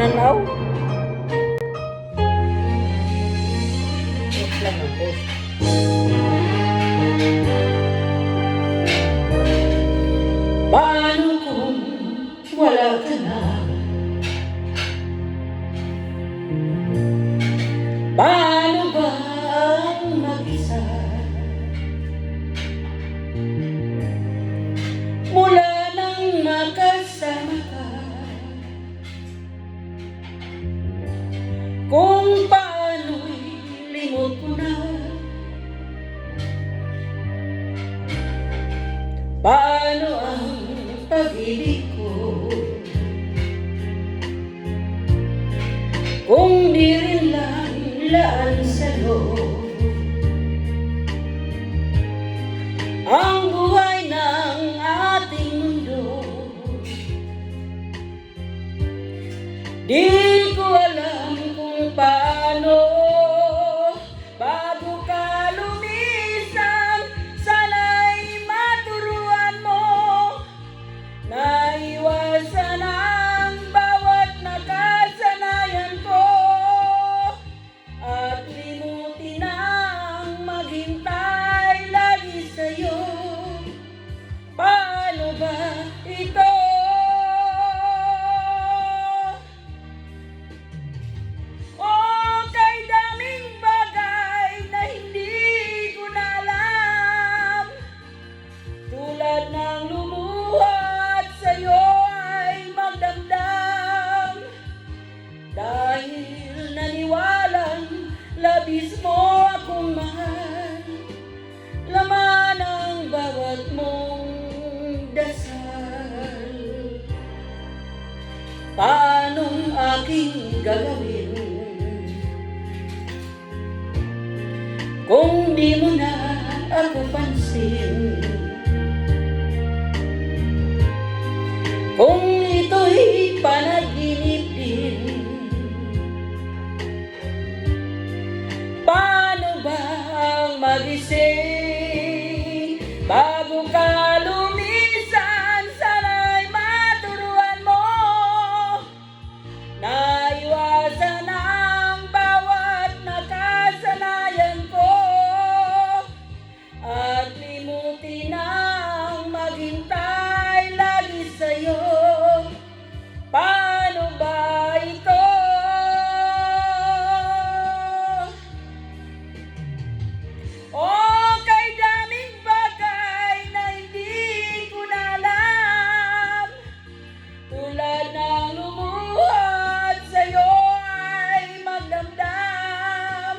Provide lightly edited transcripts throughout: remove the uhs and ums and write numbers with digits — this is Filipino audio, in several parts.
nananaw. Post lang ang post. Paano kung wala ka na? Paano ba ang mag-isa? Mula nang makasama ka, kung paano'y limot ko na. Paano ang pag-ibig ko kung di rin lang laan sa loob ang buhay ng ating mundo? Di ko alam kung paano bago ka lumisan. Sana'y maturuan mo na iwasan ang bawat nakasanayan ko at limutin ang maghintay lagi sa'yo. Paano ba ito? Ng lumuhat sa'yo ay magdamdam dahil naniwalang labis mo akong mahal. Laman ang bawat mong dasal. Paanong aking gagawin kung di mo na ako pansin? Kung ito'y panaginip din, paano ba ang magising bago ka lumisan? Sana'y maturuan mo na iwasan ang bawat nakasanayan ko at limutin ang maghintay lagi sa'yo. Paano ba ito? Oh, kay daming bagay na hindi ko na alam. Tulad ng lumuhat sa'yo ay magdamdam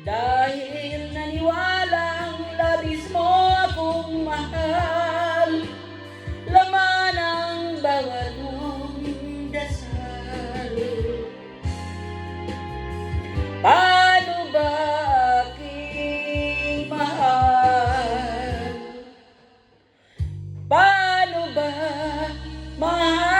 dahil naniwalang labis mo akong mahal. Laman ang bawat mong dasal. Paano ba aking mahal? Paano ba mahal?